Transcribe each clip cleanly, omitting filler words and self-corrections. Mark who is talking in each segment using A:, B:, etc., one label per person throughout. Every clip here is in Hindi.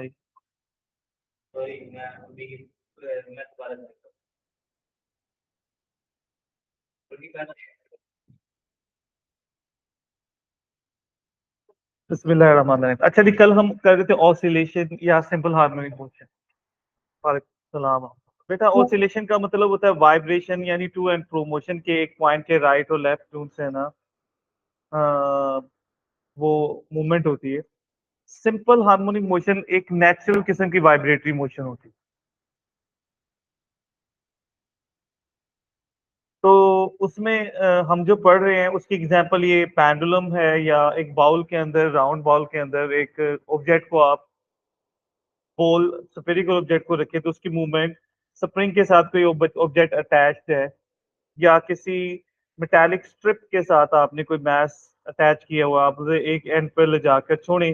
A: भाई। सॉरी मैं दोबारा बिस्मिल्लाहिर्रहमानिर्रहीम। अच्छा जी, कल हम कर रहे थे ऑसिलेशन या सिंपल हार्मोनिक मोशन। वालेकुम सलाम। बेटा, ऑसिलेशन का मतलब होता है वाइब्रेशन, यानी टू एंड फ्रो मोशन के एक पॉइंट के राइट और लेफ्ट टून से ना वो मूवमेंट होती है। सिंपल हार्मोनिक मोशन एक नेचुरल किस्म की वाइब्रेटरी मोशन होती है। तो उसमें हम जो पढ़ रहे हैं उसकी एग्जांपल ये पेंडुलम है, या एक बाउल के अंदर, राउंड बाउल के अंदर एक ऑब्जेक्ट को आप बॉल स्फेरिकल ऑब्जेक्ट को रखें तो उसकी मूवमेंट स्प्रिंग के साथ कोई ऑब्जेक्ट अटैच्ड है, या किसी मेटालिक स्ट्रिप के साथ आपने कोई मैस अटैच किया हुआ, आप उसे एक एंड पर ले जाकर छोड़े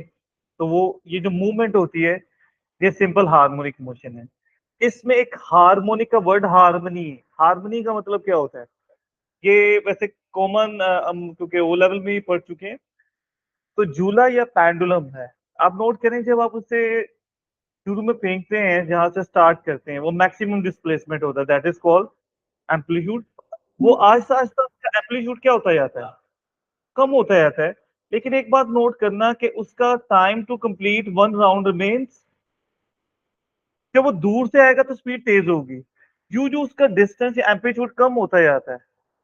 A: तो वो ये जो मूवमेंट होती है ये सिंपल हार्मोनिक मोशन है। इसमें एक हार्मोनिक का वर्ड हार्मनी है। हार्मनी का मतलब क्या होता है, ये वैसे कॉमन हम क्योंकि ओ लेवल में ही पढ़ चुके हैं। तो जूला या पेंडुलम है, आप नोट करें जब आप उसे शुरू में फेंकते हैं, जहां से स्टार्ट करते हैं, वो मैक्सिमम डिस्प्लेसमेंट होता है, दैट इज कॉल्ड एम्पलीट्यूड। वो आहिस्ता आहिस्ता उसका एम्पलीट्यूड क्या होता जाता है, कम होता जाता है। लेकिन एक बात नोट करना कि उसका time to complete one round remains, जब वो दूर से आएगा तो स्पीड तेज होगी। यूं जो उसका डिस्टेंस या एम्पलीट्यूड कम होता जाता है,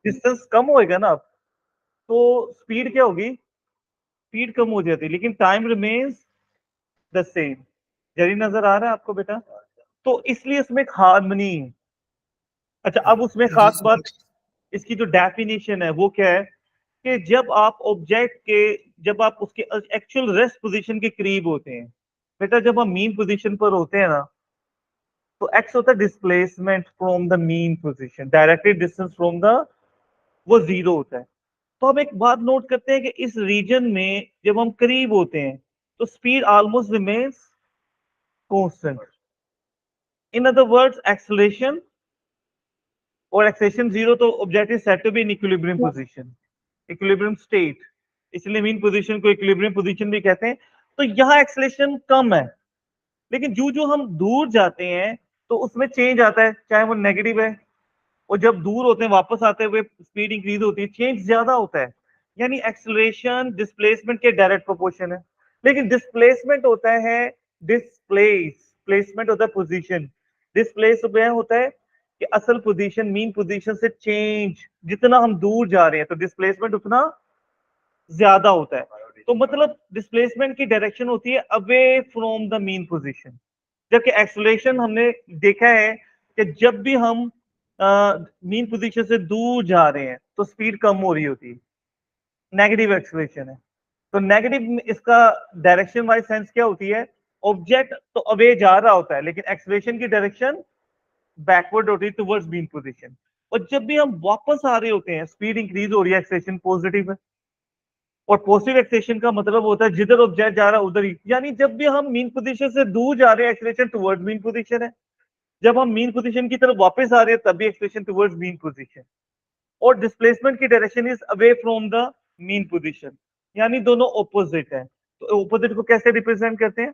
A: डिस्टेंस कम होएगा ना, तो स्पीड क्या होगी, स्पीड कम हो जाती है, लेकिन टाइम रिमेन्स द सेम। जरी नजर आ रहा है आपको बेटा? तो इसलिए इसमें एक हार्मनी है। अच्छा, अब उसमें
B: जी
A: खास बात,
B: सर।
A: इसकी जो डेफिनेशन है वो क्या है, कि जब आप ऑब्जेक्ट के, जब आप उसके एक्चुअल रेस्ट पोजीशन के करीब होते हैं, बेटा जब हम मीन पोजीशन पर होते हैं ना, तो एक्स होता है displacement from the mean position, directly distance from the, वो जीरो होता है। तो हम एक बात नोट करते हैं कि इस रीजन में जब हम करीब होते हैं तो speed almost remains constant. In other words, acceleration और एक्सेलरेशन जीरो, तो object is set to be in equilibrium position, equilibrium state, इसलिए मीन पोजीशन को इक्विलिब्रियम पोजीशन भी कहते हैं। तो यहाँ एक्सेलरेशन कम है, लेकिन जो जो हम दूर जाते हैं तो उसमें चेंज आता है, चाहे वो नेगेटिव है, और जब दूर होते हैं वापस आते हुए स्पीड इंक्रीज होती है, चेंज ज्यादा होता है। यानी एक्सेलरेशन डिस्प्लेसमेंट के डायरेक्ट प्रोपोर्शन है। लेकिन डिस्प्लेसमेंट होता है, प्लेसमेंट होता है पोजीशन, डिस्प्लेस होता है कि असल पोजीशन, मीन पोजीशन से चेंज, जितना हम दूर जा रहे हैं तो डिस्प्लेसमेंट उतना ज्यादा होता है। तो मतलब डिस्प्लेसमेंट की डायरेक्शन होती है away from the mean position, जबकि एक्सेलरेशन हमने देखा है कि जब भी हम मीन पोजीशन से दूर जा रहे हैं तो स्पीड कम हो रही होती है, नेगेटिव एक्सेलरेशन है। तो नेगेटिव इसका डायरेक्शन वाइज सेंस क्या होती है, ऑब्जेक्ट तो अवे जा रहा होता है लेकिन एक्सेलरेशन की डायरेक्शन बैकवर्ड होती है टुवर्ड्स मीन पोजीशन। और जब भी हम वापस आ रहे होते हैं स्पीड इंक्रीज हो रही है, एक्सेलरेशन पॉजिटिव है। और पॉजिटिव एक्सेलरेशन का मतलब होता है जिधर ऑब्जेक्ट जा रहा है उधर ही, यानी जब भी हम मीन पोजीशन से दूर जा रहे हैं एक्सेलरेशन टुवर्ड्स मीन पोजीशन है, जब हम मीन पोजीशन की तरफ वापस आ रहे हैं तभी एक्सेलरेशन टुवर्ड्स मीन पोजीशन। और डिस्प्लेसमेंट की direction is away from the mean position, यानी दोनों ऑपोजिट है। तो ऑपोजिट को कैसे रिप्रेजेंट करते हैं,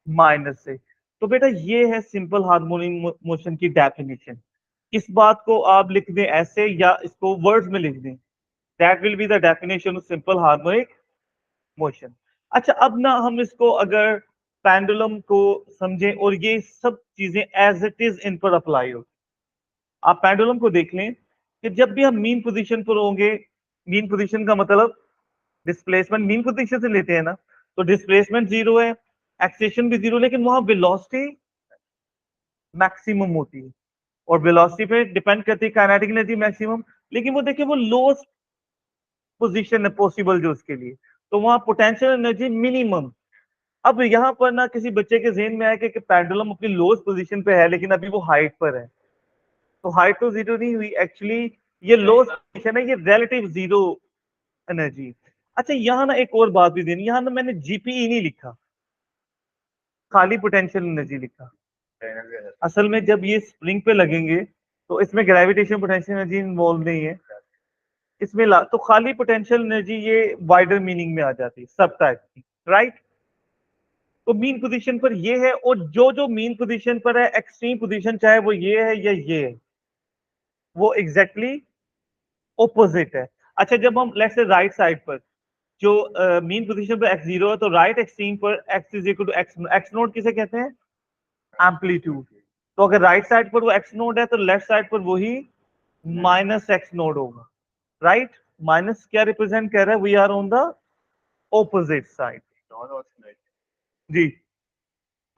A: माइनस से। तो बेटा ये है सिंपल हार्मोनिक मोशन की डेफिनेशन। इस बात को आप लिख दें ऐसे या इसको वर्ड्स में लिख दें, that will be the definition of simple harmonic motion. अच्छा, अब ना हम इसको अगर पेंडुलम को समझें और ये सब चीजें एज इट इज इन पर अप्लाई हो, आप पेंडुलम को देख लें कि जब भी हम मीन पोजीशन पर होंगे, मीन पोजीशन का मतलब डिस्प्लेसमेंट मीन पोजीशन से लेते हैं ना, तो डिस्प्लेसमेंट जीरो है, एक्सेलरेशन भी जीरो, लेकिन वहां वेलोसिटी मैक्सिमम होती है, और वेलोसिटी पे डिपेंड करती है काइनेटिक एनर्जी मैक्सिमम। लेकिन वो देखिए वो लोएस्ट पोजीशन है पॉसिबल जो उसके लिए, तो वहां पोटेंशियल एनर्जी मिनिमम। अब यहाँ पर ना किसी बच्चे के जहन में आया कि पेंडुलम अपनी लोएस्ट पोजीशन पे है लेकिन अभी वो हाइट पर है, तो हाइट तो जीरो नहीं हुई एक्चुअली, ये लोएस्ट पोजीशन है, ये रिलेटिव जीरो एनर्जी। अच्छा, यहाँ ना एक और बात भी देनी, यहाँ ना मैंने जीपीई नहीं लिखा, खाली पोटेंशियल एनर्जी लिखा। असल में जब ये स्प्रिंग पे लगेंगे तो इसमें ग्रेविटेशन पोटेंशियल एनर्जी इन्वॉल्व नहीं है, इसमें तो खाली पोटेंशियल एनर्जी ये वाइडर मीनिंग में आ जाती है, सब टाइप की, राइट। तो मीन पोजीशन पर ये है, और जो जो मीन पोजीशन पर है एक्सट्रीम पोजीशन चाहे वो ये है या ये है, वो एग्जैक्टली ऑपोजिट है। अच्छा, जब हम लेट्स से राइट साइड पर जो मीन पोजीशन पर x0 है, तो राइट एक्सट्रीम पर x is equal to X nought किसे कहते हैं? एम्पलीट्यूड। तो अगर राइट साइड पर वो x नोट है तो लेफ्ट साइड पर वही माइनस एक्स नोट होगा, राइट? माइनस क्या रिप्रेजेंट कर रहा है? We are on the opposite side. जी,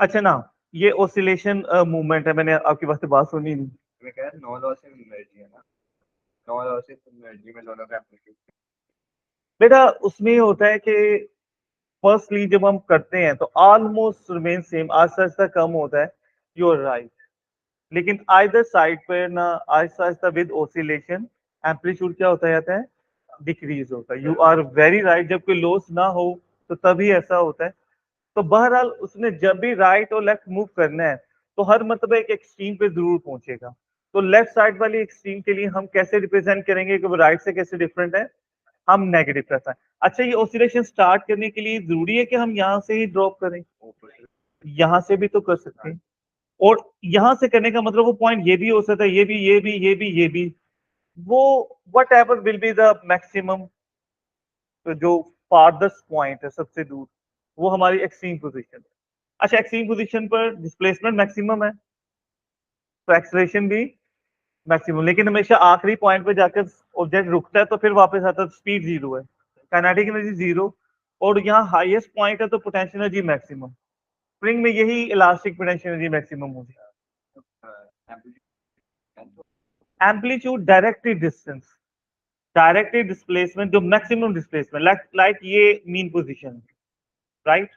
A: अच्छा ना, ये ऑसिलेशन मूवमेंट है, मैंने आपकी बात से बात सुनी नहीं।
B: मैं कह रहा नो लॉस इन एनर्जी है ना, नो लॉस इन एनर्जी में दोनों का एम्पलीट्यूड।
A: बेटा उसमें ये होता है कि फर्स्टली जब हम करते हैं तो almost remain same, Aahista Aahista कम होता है, यू आर राइट। लेकिन आइदर साइड पर ना Aahista Aahista with oscillation amplitude क्या होता जाता है? डिक्रीज होता है। यू आर वेरी राइट, जब कोई लॉस ना हो तो तभी ऐसा होता है। तो बहरहाल उसने जब भी राइट और लेफ्ट मूव करना है तो हर मतलब एक एक्सट्रीम पे जरूर पहुंचेगा। तो लेफ्ट साइड वाली एक्सट्रीम के लिए हम कैसे रिप्रेजेंट करेंगे कि वो राइट से कैसे डिफरेंट है? हम नेगेटिव प्लस है। अच्छा, ये ऑसिलेशन स्टार्ट करने के लिए जरूरी है कि हम यहाँ से ही ड्रॉप करें? यहाँ से भी तो कर सकते हैं, और यहाँ से करने का मतलब वो पॉइंट ये भी हो सकता है, ये भी, ये भी, ये भी, ये भी, वो what ever will be the maximum, जो फारदर्स्ट पॉइंट है सबसे दूर, वो हमारी एक्सट्रीम पोजीशन है। अच्छा, एक्सट्रीम पोजीशन पर डिस्प्लेसमेंट मैक्सिमम है तो एक्सेलरेशन भी मैक्सिमम, लेकिन हमेशा आखिरी पॉइंट पे जाकर ऑब्जेक्ट रुकता है तो फिर वापस आता है, स्पीड जीरो है, काइनेटिक एनर्जी जीरो, और यहाँ हाईएस्ट पॉइंट है तो पोटेंशियल एनर्जी मैक्सिमम। स्प्रिंग में यही इलास्टिक पोटेंशियल एनर्जी मैक्सिमम होगी। Amplitude directly distance, directly displacement जो मैक्सिमम डिस्प्लेसमेंट, लाइक ये मीन पोजीशन, राइट?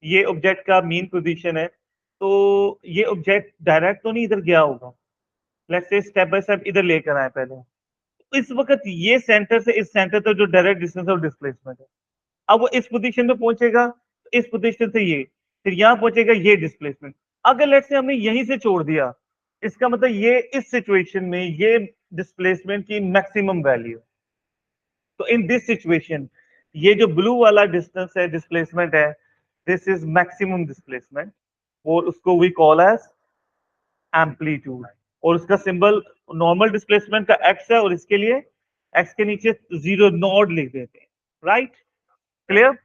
A: ये ऑब्जेक्ट का मीन पोजीशन है, तो ये ऑब्जेक्ट डायरेक्ट तो नहीं इधर गया होगा, let's say step by step इधर लेकर आए पहले। इस वक्त ये सेंटर से इस सेंटर तक जो डायरेक्ट डिस्टेंस और डिस्प्लेसमेंट है, अब वो इस पोजीशन पे पहुंचेगा तो इस पोजीशन से ये, फिर यहां पहुंचेगा ये डिस्प्लेसमेंट। अगर लेट्स से हमने यहीं से छोड़ दिया, इसका मतलब ये इस सिचुएशन में ये डिस्प्लेसमेंट की मैक्सिमम वैल्यू। तो इन दिस सिचुएशन ये जो ब्लू वाला डिस्टेंस है, डिस्प्लेसमेंट है, दिस इज मैक्सिमम डिस्प्लेसमेंट, और उसको वी कॉल एज एम्पलीट्यूड। और उसका सिंबल नॉर्मल डिस्प्लेसमेंट का एक्स है, और इसके लिए एक्स के नीचे जीरो नॉट लिख देते हैं, राइट? क्लियर?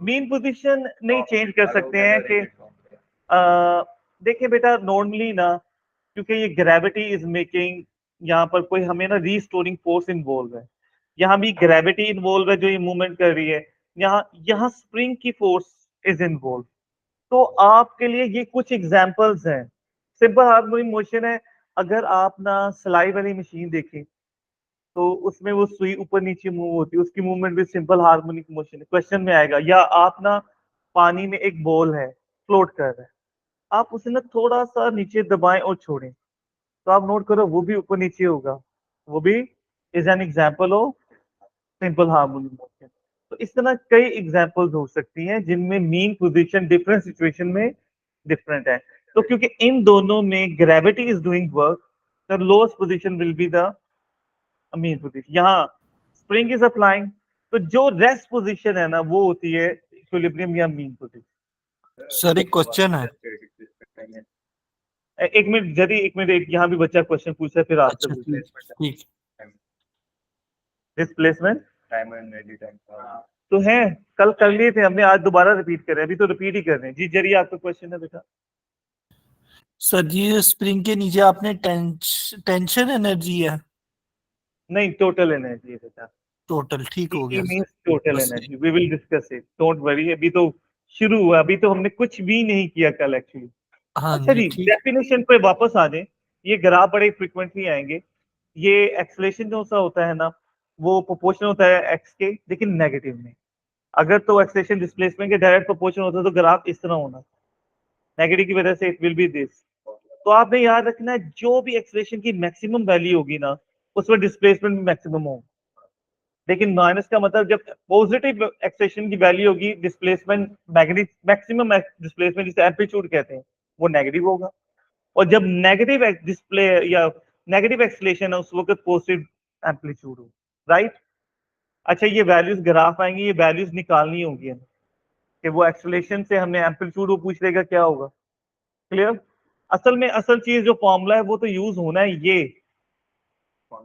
A: मीन पोजीशन नहीं चेंज कर सकते हैं कि देखिए बेटा, नॉर्मली ना, क्योंकि ये ग्रेविटी इज मेकिंग, यहाँ पर कोई हमें ना रीस्टोरिंग फोर्स इन्वॉल्व है, यहाँ भी ग्रेविटी इन्वॉल्व है जो ये मूवमेंट कर रही है, यहाँ यहाँ स्प्रिंग की फोर्स इज इन्वॉल्व। तो आपके लिए ये कुछ एग्जांपल्स हैं। सिंपल हार्मोनिक मोशन है, अगर आप ना सिलाई वाली मशीन देखें तो उसमें वो सुई ऊपर नीचे मूव होती है, उसकी मूवमेंट भी सिंपल हार्मोनिक मोशन है। क्वेश्चन में आएगा, या आप ना पानी में एक बॉल है, फ्लोट कर रहा है, आप उसे ना थोड़ा सा नीचे दबाएं और छोड़ें, तो आप नोट करो वो भी ऊपर नीचे होगा, वो भी is an example of simple harmonic motion. तो इस तरह कई एग्जांपल्स हो सकती हैं जिनमें मीन पोजीशन डिफरेंट सिचुएशन में डिफरेंट है। तो क्योंकि इन दोनों में gravity is doing work, the lowest position will be the mean position. यहाँ स्प्रिंग इज अप्लाइंग, तो जो रेस्ट पोजीशन है ना वो होती है इक्विलिब्रियम या मीन पोजीशन।
C: सर एक क्वेश्चन है।
A: एक मिनट जरी, एक मिनट, एक यहाँ भी बच्चा क्वेश्चन पूछा है, फिर आपसे
C: अच्छा ठीक।
A: Displacement
B: time and energy time
A: तो है, कल कर लिए थे हमने, आज दोबारा रिपीट कर रहे हैं, अभी तो रिपीट ही कर रहे हैं। जी जरिए आपका क्वेश्चन है बेटा।
C: सर जी स्प्रिंग के नीचे आपने टेंशन एनर्जी है,
A: नहीं, टोटल एनर्जी है बेटा।
C: टोटल ठीक हो
A: टी
C: गया
A: मींस
C: सर।
A: टोटल
C: बस
A: energy, we will discuss it, don't worry, अभी तो शुरू हुआ, अभी तो हमने कुछ भी नहीं किया कल एक्चुअली।
C: हाँ
A: अच्छा
C: जी
A: जी,
C: ठीक।
A: डेफिनेशन पे वापस आ जाए, ये ग्राफ बड़े फ्रीक्वेंटली आएंगे। ये एक्सेलेरेशन जो सा होता है ना, वो प्रोपोर्शनल होता है एक्स के, लेकिन नेगेटिव में। अगर तो एक्सेलेरेशन डिस्प्लेसमेंट के डायरेक्ट प्रोपोर्शनल होता तो ग्राफ इस तरह होना, नेगेटिव की वजह से इट विल बी दिस। तो आपने याद रखना है, जो भी एक्सेलेरेशन की मैक्सिमम वैल्यू होगी ना, उसमें डिस्प्लेसमेंट भी मैक्सिमम होगा। लेकिन माइनस का मतलब जब पॉजिटिव एक्सेलेरेशन की वैल्यू होगी, डिस्प्लेसमेंट मैक्सिमम डिस्प्लेसमेंट जिसे एम्पलीट्यूड कहते हैं, वो नेगेटिव होगा। और जब नेगेटिव डिस्प्ले या नेगेटिव एक्सेलेरेशन है, उस वक्त पॉजिटिव एम्पलीट्यूड हो, राइट? अच्छा, ये वैल्यूज ग्राफ आएंगी, ये वैल्यूज निकालनी होगी हमें। कि वो एक्सेलरेशन से हमने एम्पलीट्यूड वो पूछ लेगा क्या होगा। क्लियर? असल में असल चीज जो फॉर्मूला है वो तो यूज होना है ये,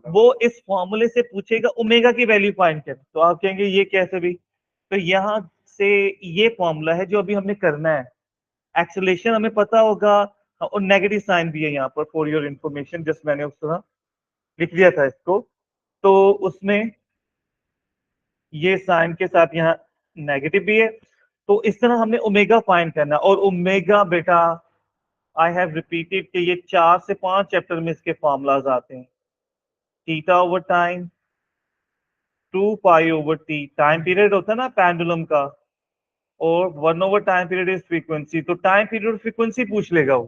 A: वो इस फॉर्मूले से पूछेगा ओमेगा की वैल्यू फाइंड कर, तो आप कहेंगे ये कैसे भी, तो यहाँ से ये फॉर्मूला है जो अभी हमने करना है। एक्सेलरेशन हमें पता होगा और नेगेटिव साइन भी है यहाँ पर फॉर योर इंफॉर्मेशन, जस्ट मैंने उस तरह लिख दिया था इसको, तो उसमें ये साइन के साथ यहाँ नेगेटिव भी है, तो इस तरह हमने ओमेगा फाइंड करना। और ओमेगा बेटा आई हैव रिपीटेड कि ये 4 से 5 चैप्टर में इसके फॉर्मूलाज आते हैं। Theta over time 2 pi over T, time period होता है ना पेंडुलम का, और 1 over time period is frequency, तो टाइम पीरियड फ्रीक्वेंसी पूछ लेगा वो।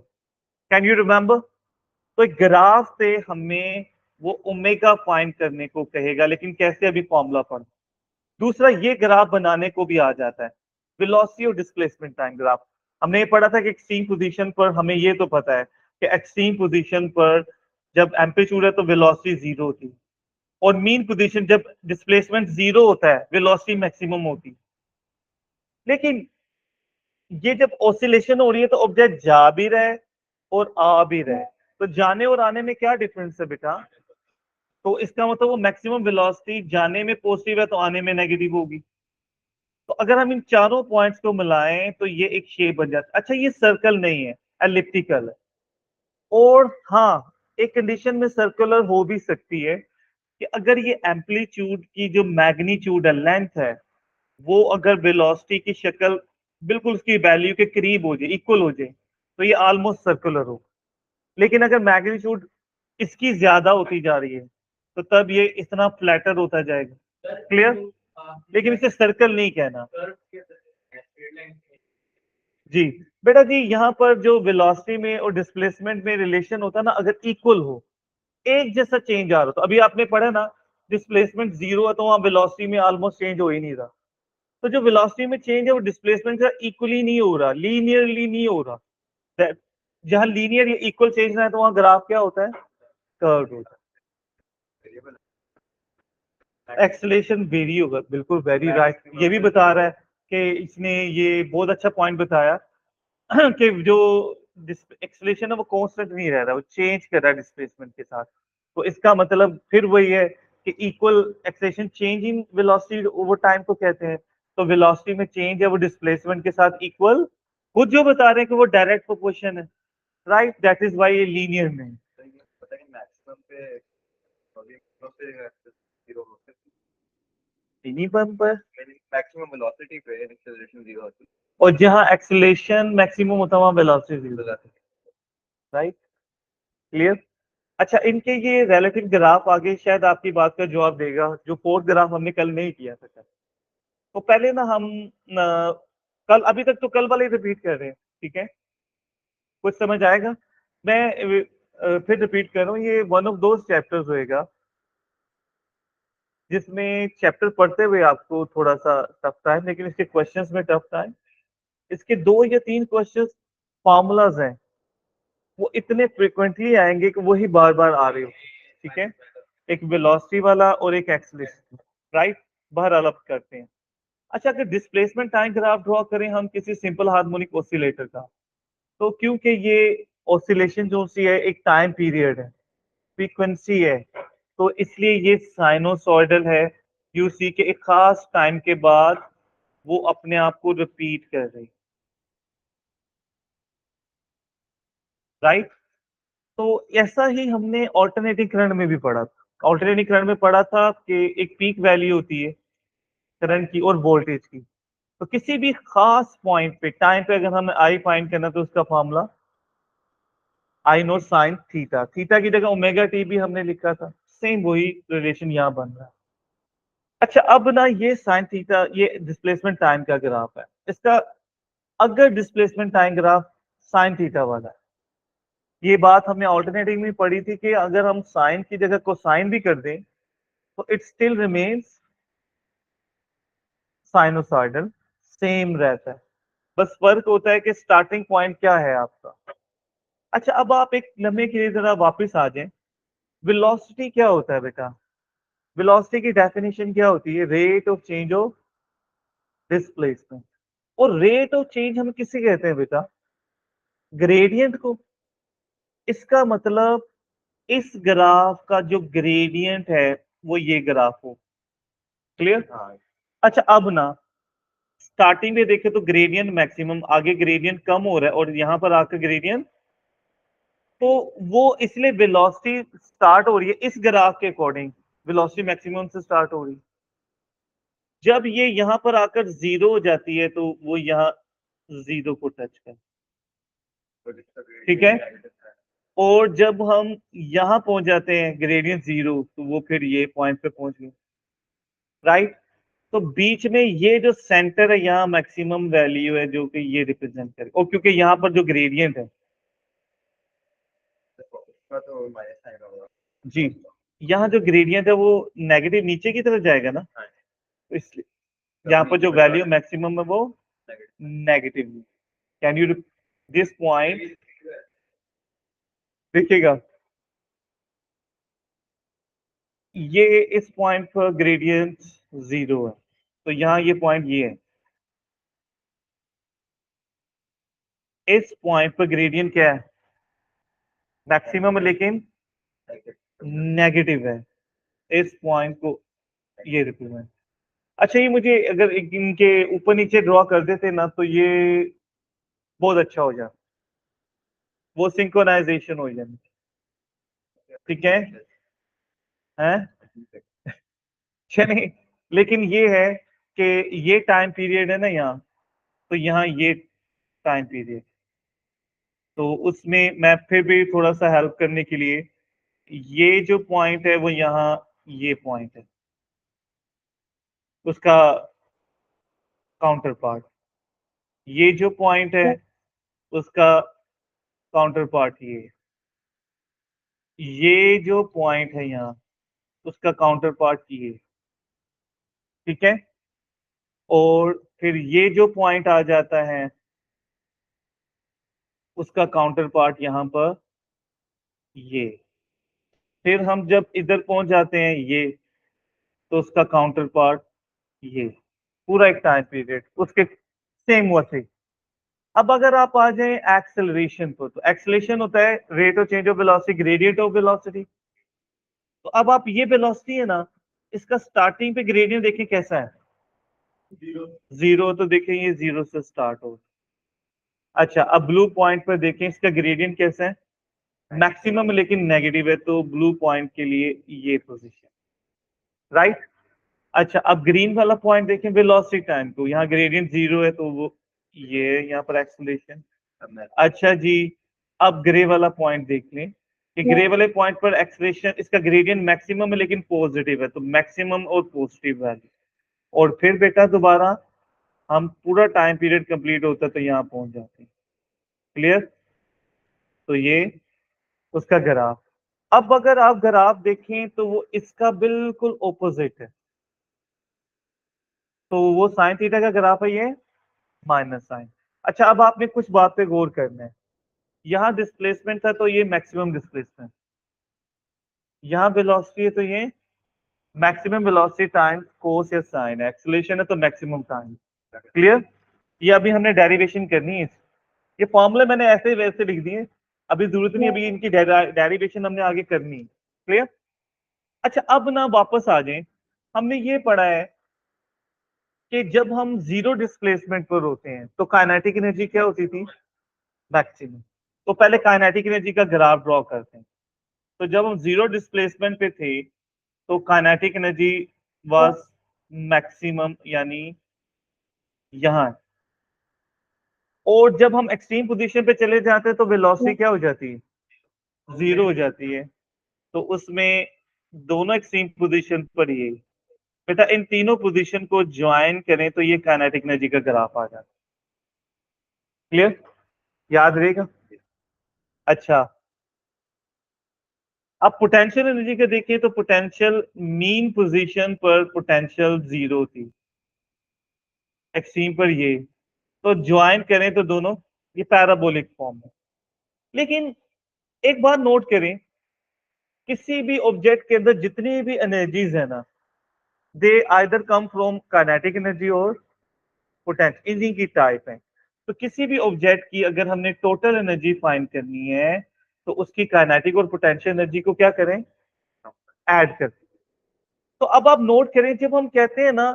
A: Can you remember? तो एक ग्राफ से हमें वो ओमेगा फाइंड करने को कहेगा, लेकिन कैसे अभी फॉर्मूला पढ़। दूसरा ये ग्राफ बनाने को भी आ जाता है, वेलोसिटी और डिस्प्लेसमेंट टाइम ग्राफ। हमने ये पढ़ा था कि एक्सट्रीम पोजीशन पर हमें ये तो पता है कि एक्सट्रीम पोजीशन पर जब एम्पलीट्यूड है तो वेलोसिटी जीरो होती है, और मीन पोजीशन जब डिस्प्लेसमेंट जीरो होता है वेलोसिटी मैक्सिमम होती है। लेकिन ये जब ऑसिलेशन हो रही है तो ऑब्जेक्ट जा भी रहे और आ भी रहे, तो जाने और आने में क्या डिफरेंस है बेटा? तो इसका मतलब वो मैक्सिमम वेलोसिटी जाने में पॉजिटिव है तो आने में नेगेटिव होगी। तो अगर हम इन चारों पॉइंट्स को मिलाएं तो ये एक शेप बन जाता है। अच्छा ये सर्कल नहीं है, एलिप्टिकल है। और हाँ, एक कंडीशन में सर्कुलर हो भी सकती है कि अगर ये एम्पलीट्यूड की जो मैग्नीट्यूड है, लेंथ है, वो अगर वेलोसिटी की शक्ल बिल्कुल उसकी वैल्यू के करीब हो जाए, इक्वल हो जाए, तो ये ऑलमोस्ट सर्कुलर हो। लेकिन अगर मैग्नीट्यूड इसकी ज्यादा होती जा रही है तो तब ये इतना फ्लैटर होता जाएगा। क्लियर? लेकिन इसे सर्कल नहीं कहना जी। बेटा जी यहाँ पर जो वेलोसिटी में और डिस्प्लेसमेंट में रिलेशन होता है ना, अगर इक्वल हो, एक जैसा चेंज आ रहा, तो अभी आपने पढ़ा ना डिस्प्लेसमेंट जीरो है तो वहां वेलोसिटी में ऑलमोस्ट चेंज हो ही नहीं रहा। तो जो वेलोसिटी में चेंज है वो डिस्प्लेसमेंट का इक्वली नहीं हो रहा, लीनियरली नहीं हो रहा। जहां लीनियर या इक्वल चेंज ना है तो वहां ग्राफ क्या होता है? कर्व होता है। एक्सेलरेशन वेरी होगा, बिल्कुल वेरी राइट। ये भी बता रहा है कि इसने ये बहुत अच्छा पॉइंट बताया कि जो एक्सेलरेशन है वो कांस्टेंट नहीं रह रहा, वो चेंज कर रहा है डिस्प्लेसमेंट के साथ। तो इसका मतलब फिर वही है कि equal acceleration change in velocity over time को कहते हैं। तो वेलोसिटी में चेंज है वो डिस्प्लेसमेंट के साथ इक्वल, खुद जो बता रहे हैं कि वो डायरेक्ट प्रोपोर्शन है, राइट? दैट इज व्हाई ये लीनियर नहीं।
B: मैक्सिमम पे
A: मिनिमम पर
B: मैक्सिमम वेलोसिटी पे एक्सेलरेशन जीरो होती
A: और जहां एक्सेलरेशन मैक्सिमम होता है वहां वेलोसिटी जीरो,
B: है।
A: राइट? क्लियर? अच्छा इनके ये रिलेटिव ग्राफ आगे शायद आपकी बात का जवाब देगा, जो फोर्थ ग्राफ हमने कल नहीं किया था। तो पहले ना हम कल, अभी तक तो कल वाले रिपीट कर रहे हैं, ठीक है? कुछ समझ आएगा? मैं फिर रिपीट कर रहा हूँ, ये वन ऑफ दोज चैप्टर्स होएगा जिसमें चैप्टर पढ़ते हुए आपको थोड़ा सा टफ था, लेकिन इसके क्वेश्चंस में टफ था। इसके 2 या 3 क्वेश्चंस फॉर्मूलाज हैं, वो इतने फ्रिक्वेंटली आएंगे कि वही बार बार आ रहे हो, ठीक है? एक वेलोसिटी वाला और एक एक्सेलरेशन, राइट? बाहर अलग करते हैं। अच्छा अगर डिस्प्लेसमेंट टाइम ग्राफ ड्रॉ करें हम किसी सिंपल हार्मोनिक ऑसिलेटर का, तो क्योंकि ये ऑसिलेशन जो सी है एक टाइम पीरियड है, फ्रीक्वेंसी है, तो इसलिए ये साइनोसॉइडल है। यू सी के एक खास टाइम के बाद वो अपने आप को रिपीट कर रही, राइट? तो ऐसा ही हमने ऑल्टरनेटिंग करंट में भी पढ़ा था। ऑल्टरनेटिंग करंट में पढ़ा था कि एक पीक वैल्यू होती है करंट की और वोल्टेज की, तो किसी भी खास पॉइंट पे टाइम पे अगर हमें आई फाइंड करना तो उसका formula I note sine theta, theta की जगह ओमेगा टी भी हमने लिखा था, सेम वही रिलेशन यहाँ बन रहा है। अच्छा अब ना ये साइन थीटा ये डिस्प्लेसमेंट टाइम का ग्राफ है, इसका अगर displacement time graph sine theta वाला है, ये बात हमने ऑल्टरनेटिव में पढ़ी थी कि अगर हम साइन की जगह कोसाइन भी कर दें तो it still remains sinusoidal, same रहता है। बस फर्क होता है कि स्टार्टिंग पॉइंट क्या है आपका। अच्छा अब आप एक लम्हे के लिए जरा वापस आ जाएं, वेलोसिटी क्या होता है बेटा? वेलोसिटी की डेफिनेशन क्या होती है? Rate of change of displacement. और रेट ऑफ चेंज हम किसे कहते हैं बेटा? ग्रेडियंट को। इसका मतलब इस ग्राफ का जो ग्रेडियंट है वो ये ग्राफ हो। क्लियर?
B: हाँ
A: अच्छा अब ना स्टार्टिंग में देखे तो ग्रेडियंट मैक्सिमम, आगे ग्रेडियंट कम हो रहा है और यहां पर आकर ग्रेडियंट, तो वो इसलिए वेलोसिटी स्टार्ट हो रही है इस ग्राफ के अकॉर्डिंग, वेलोसिटी मैक्सिमम से स्टार्ट हो रही है। जब ये यहां पर आकर जीरो हो जाती है तो वो यहाँ जीरो को टच कर,
B: तो जिसका
A: ठीक है।
B: gradient है,
A: और जब हम यहां पहुंच जाते हैं ग्रेडियंट जीरो, तो वो फिर ये पॉइंट पे पहुंच गए, राइट। तो बीच में ये जो सेंटर है यहाँ मैक्सिमम वैल्यू है जो कि ये रिप्रेजेंट करे, और क्योंकि यहाँ पर जो ग्रेडियंट है
B: देखो उसका तो माइनस साइन होगा।
A: जी, यहाँ जो ग्रेडियंट है वो नेगेटिव नीचे की तरफ जाएगा ना,
B: हाँ।
A: तो इसलिए यहाँ पर जो वैल्यू मैक्सिमम है वो
B: Negative।
A: Negative. Can you this point देखिएगा, ये इस पॉइंट पर ग्रेडियंट जीरो है, तो यहाँ ये पॉइंट ये है, इस पॉइंट पर ग्रेडियंट क्या है? मैक्सिमम है लेकिन नेगेटिव है, इस पॉइंट को ये रिप्रेजेंट। अच्छा ये मुझे अगर इनके ऊपर नीचे ड्रॉ कर देते ना तो ये बहुत अच्छा हो जाए, वो सिंक्रोनाइजेशन हो जाए, ठीक है हैं? चलिए, लेकिन ये है कि ये टाइम पीरियड है ना यहाँ, तो यहाँ ये टाइम पीरियड, तो उसमें मैं फिर भी थोड़ा सा हेल्प करने के लिए, ये जो पॉइंट है वो यहाँ ये पॉइंट है, उसका काउंटर पार्ट, ये जो पॉइंट है उसका काउंटर पार्ट ये जो पॉइंट है यहाँ उसका काउंटर पार्ट ये, ठीक है। और फिर ये जो पॉइंट आ जाता है उसका काउंटर पार्ट यहाँ पर ये, फिर हम जब इधर पहुंच जाते हैं ये, तो उसका काउंटर पार्ट ये, पूरा एक टाइम पीरियड उसके सेम हुआ से। अब अगर आप आ जाए एक्सेलरेशन पर, तो एक्सेलरेशन होता है rate of change of velocity, gradient of velocity. तो अब आप ये वेलोसिटी है ना, इसका स्टार्टिंग पे ग्रेडियंट देखें कैसा है? जीरो। तो देखें ये जीरो से स्टार्ट हो। अच्छा अब ब्लू पॉइंट पर देखें इसका ग्रेडियंट कैसा है? मैक्सिमम लेकिन नेगेटिव है, तो ब्लू पॉइंट के लिए ये पोजीशन, राइट। अच्छा अब ग्रीन वाला पॉइंट देखें वेलोसिटी टाइम को, यहाँ ग्रेडियंट जीरो है तो वो ये यहाँ पर एक्सेलरेशन। अच्छा जी, अब ग्रे वाला पॉइंट देख लें कि ग्रे वाले पॉइंट पर एक्सेलरेशन, इसका ग्रेडियंट मैक्सिमम है लेकिन पॉजिटिव है, तो मैक्सिमम और पॉजिटिव वैल्यू। और फिर बेटा दोबारा हम पूरा टाइम पीरियड कंप्लीट होता है तो यहाँ पहुंच जाते हैं। क्लियर? तो ये उसका ग्राफ। अब अगर आप ग्राफ देखें तो वो इसका बिल्कुल ऑपोजिट है, तो वो साइन थीटा का ग्राफ है ये माइनस साइन। अच्छा अब आपने कुछ बात पे गौर करना है, यहाँ डिस्प्लेसमेंट था तो ये मैक्सिमम डिस्प्लेसमेंट, यहाँ वेलोसिटी है तो ये मैक्सिमम वेलोसिटी टाइम्स कोस या साइन, एक्सेलरेशन है तो मैक्सिमम टाइम। क्लियर? ये अभी हमने डेरिवेशन करनी है, ये फॉर्मूले मैंने ऐसे वैसे लिख दिए, अभी जरूरत नहीं अभी इनकी डेरिवेशन हमने आगे करनी है। क्लियर? अच्छा अब ना वापस आ जाएं, हमने ये पढ़ा है कि जब हम जीरो डिस्प्लेसमेंट पर होते हैं तो काइनेटिक एनर्जी क्या होती थी? मैक्सिमम। तो पहले काइनेटिक एनर्जी का ग्राफ ड्रॉ करते हैं, तो जब हम जीरो डिस्प्लेसमेंट पे थे तो काइनेटिक एनर्जी वाज मैक्सिमम, यानी यहां। और जब हम एक्सट्रीम पोजीशन पे चले जाते हैं तो वेलोसिटी क्या हो जाती है? जीरो हो जाती है। तो उसमें दोनों एक्सट्रीम पोजीशन पर ही बेटा इन तीनों पोजीशन को ज्वाइन करें तो ये काइनेटिक एनर्जी का ग्राफ आ जाता है। क्लियर? याद रहेगा? अच्छा अब पोटेंशियल एनर्जी का देखिए, तो पोटेंशियल मीन पोजीशन पर पोटेंशियल जीरो थी, एक्सट्रीम पर ये, तो ज्वाइन करें तो दोनों ये पैराबोलिक फॉर्म है। लेकिन एक बात नोट करें, किसी भी ऑब्जेक्ट के अंदर जितनी भी एनर्जीज है ना, they either come from kinetic energy और पोटेंशियल, इन्हीं की टाइप है। तो किसी भी ऑब्जेक्ट की अगर हमने टोटल एनर्जी फाइंड करनी है तो उसकी काइनेटिक और पोटेंशियल एनर्जी को क्या करें, ऐड कर। तो अब आप नोट करें, जब हम कहते हैं ना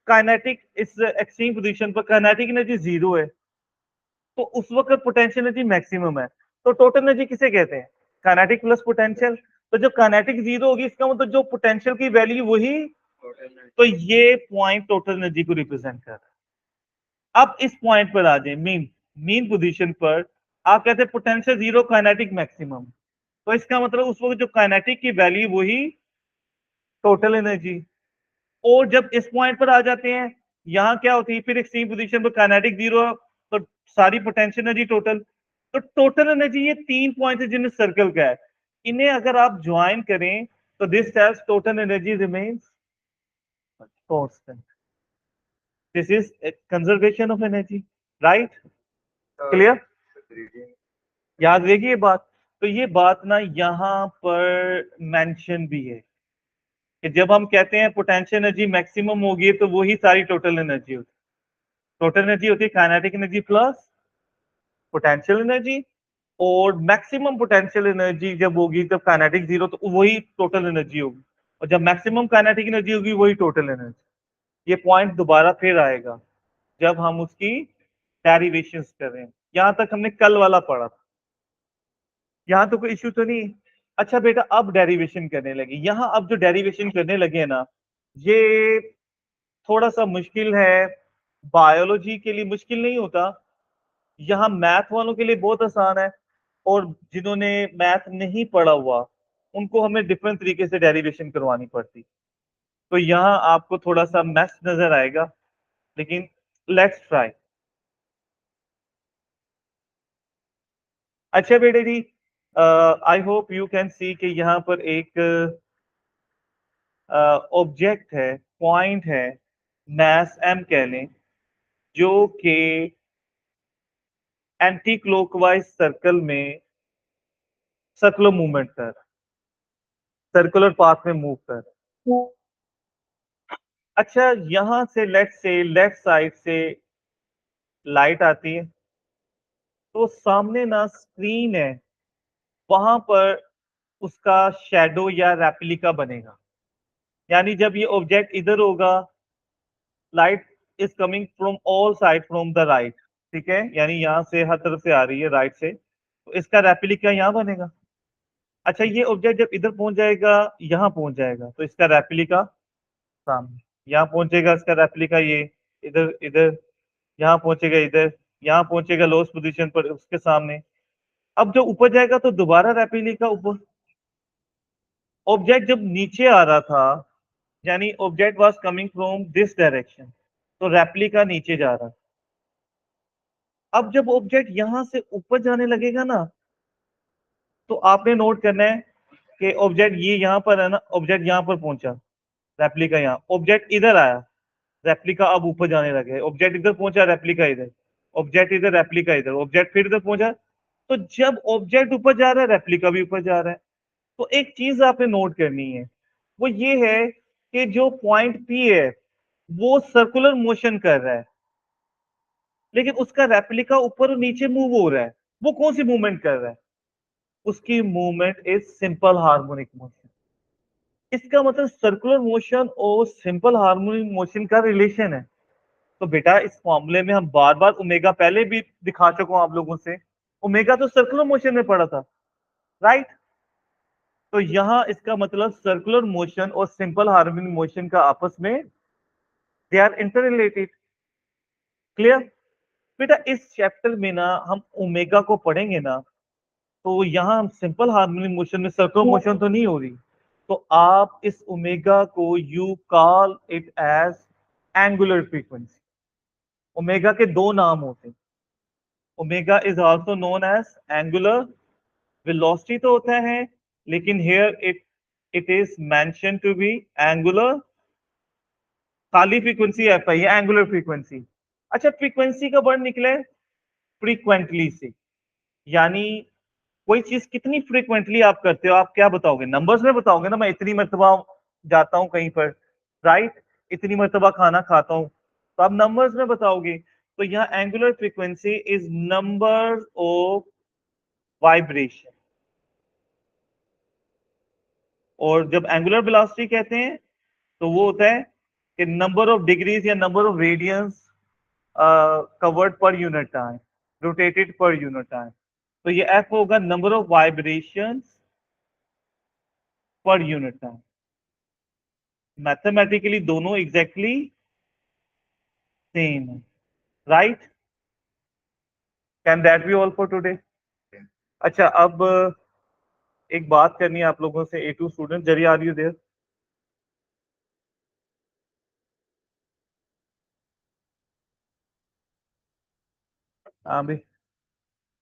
A: काइनेटिक इस एक्सट्रीम पोजीशन पर काइनेटिक एनर्जी 0 है, तो उस वक्त पोटेंशियल एनर्जी मैक्सिमम है। तो टोटल एनर्जी किसे कहते हैं, काइनेटिक प्लस पोटेंशियल। तो जब काइनेटिक 0 होगी इसका मतलब जो पोटेंशियल की वैल्यू वही, तो ये पॉइंट टोटल एनर्जी को रिप्रेजेंट कर रहा है। अब इस पॉइंट पर आ जाए, मीन पोजीशन पर आप कहते हैं पोटेंशियल 0 काइनेटिक मैक्सिमम, तो इसका मतलब उस वक्त जो काइनेटिक की वैल्यू वही टोटल एनर्जी। और जब इस पॉइंट पर आ जाते हैं, यहाँ क्या होती है फिर एक्सट्रीम पोजीशन पर काइनेटिक 0, तो सारी पोटेंशियल एनर्जी टोटल। तो टोटल एनर्जी ये 3 पॉइंट है जिन्हें सर्कल का है, इन्हें अगर आप ज्वाइन करें तो this tells total energy remains constant. This is conservation of energy, right? Clear? याद रखिए ये बात। तो ये बात ना यहाँ पर मेंशन भी है कि जब हम कहते हैं पोटेंशियल एनर्जी मैक्सिमम होगी तो वही सारी टोटल एनर्जी होती है। टोटल एनर्जी होती है kinetic energy plus potential energy, और मैक्सिमम पोटेंशियल एनर्जी जब होगी तब काइनेटिक 0, तो वही टोटल एनर्जी होगी। और जब मैक्सिमम काइनेटिक एनर्जी होगी वही टोटल एनर्जी। ये पॉइंट दोबारा फिर आएगा जब हम उसकी डेरिवेशंस कर रहे हैं। यहां तक हमने कल वाला पढ़ा था, यहाँ तो कोई इश्यू तो नहीं। अच्छा बेटा, अब डेरिवेशन करने लगे। यहाँ अब जो डेरिवेशन करने लगे हैं ना, ये थोड़ा सा मुश्किल है। बायोलॉजी के लिए मुश्किल नहीं होता, यहाँ मैथ वालों के लिए बहुत आसान है, और जिन्होंने मैथ नहीं पढ़ा हुआ उनको हमें डिफरेंट तरीके से डेरिवेशन करवानी पड़ती। तो यहाँ आपको थोड़ा सा मैथ नजर आएगा, लेकिन लेट्स ट्राई। अच्छा बेटे जी, I hope you can see कि यहाँ पर एक ऑब्जेक्ट है, पॉइंट है, मास m कह लें, जो कि एंटी क्लॉकवाइज सर्कल में सर्कुलर मूवमेंट कर, सर्कुलर पाथ में मूव कर। अच्छा, यहां से लेफ्ट साइड से लाइट आती है, तो सामने ना स्क्रीन है, वहां पर उसका शैडो या रेप्लिका बनेगा। यानी जब ये ऑब्जेक्ट इधर होगा, light is coming from all side from the right, ठीक है, यानी यहाँ से हर तरफ से आ रही है राइट से, तो इसका रेप्लिका यहाँ बनेगा। अच्छा, ये ऑब्जेक्ट जब इधर पहुंच जाएगा, यहाँ पहुंच जाएगा, तो इसका रेप्लिका सामने, यहाँ पहुंचेगा इसका रेप्लिका ये इधर इधर, यहाँ पहुंचेगा इधर, यहाँ पहुंचेगा लोस्ट पोजीशन पर उसके सामने। अब जब ऊपर जाएगा तो दोबारा रेप्लिका ऊपर। ऑब्जेक्ट जब नीचे आ रहा था, यानी object was coming from this direction, तो रेप्लिका नीचे जा रहा। अब जब ऑब्जेक्ट यहां से ऊपर जाने लगेगा ना, तो आपने नोट करना है कि ऑब्जेक्ट ये यहाँ पर है ना, ऑब्जेक्ट यहाँ पर पहुंचा, रेप्लिका यहाँ, ऑब्जेक्ट इधर आया, रेप्लिका अब ऊपर जाने लगे, ऑब्जेक्ट इधर पहुंचा, रेप्लिका इधर, ऑब्जेक्ट इधर, रेप्लिका इधर, ऑब्जेक्ट फिर इधर पहुंचा। तो जब ऑब्जेक्ट ऊपर जा रहा है, रेप्लिका भी ऊपर जा रहा है। तो एक चीज आपने नोट करनी है, वो ये है कि जो पॉइंट पी है वो सर्कुलर मोशन कर रहा है, लेकिन उसका रेप्लिका ऊपर और नीचे मूव हो रहा है। वो कौन सी मूवमेंट कर रहा है? उसकी movement is simple harmonic motion. इसका मतलब सर्कुलर मोशन और सिंपल हार्मोनिक मोशन का रिलेशन है। तो बेटा इस फॉर्मूले में हम बार बार ओमेगा पहले भी दिखा चुका हूं आप लोगों से, ओमेगा तो सर्कुलर मोशन में पड़ा था, राइट? तो यहां इसका मतलब सर्कुलर मोशन और सिंपल हार्मोनिक मोशन का आपस में they are interrelated. Clear? बेटा इस चैप्टर में ना हम ओमेगा को पढ़ेंगे ना, तो यहाँ हम सिंपल हार्मोनिक मोशन में सर्कुलर मोशन तो नहीं हो रही, तो आप इस ओमेगा को you call it as angular frequency. Omega के दो नाम होते हैं, omega is also known as angular velocity तो होता है, लेकिन here it is mention to be angular, खाली फ्रीक्वेंसी एफ है, ये एंगुलर फ्रीक्वेंसी। अच्छा, फ्रीक्वेंसी का वर्ड निकले फ्रीक्वेंटली से, यानी कोई चीज कितनी फ्रीक्वेंटली आप करते हो, आप क्या बताओगे? नंबर्स में बताओगे ना, मैं इतनी मरतबा जाता हूं कहीं पर, राइट, इतनी मरतबा खाना खाता हूं। तो आप नंबर्स में बताओगे, तो यहाँ angular frequency is number of vibration, और जब एंगुलर वेलोसिटी कहते हैं तो वो होता है कि नंबर ऑफ डिग्रीज या number of radians covered per unit time, rotated per unit time. तो ये एफ होगा number of vibrations per unit time. Mathematically दोनों एग्जैक्टली सेम है, right? Can that be all for today? अच्छा, अब एक बात करनी है आप लोगों से, A2 स्टूडेंट, जरी आर यू देयर? हाँ भाई,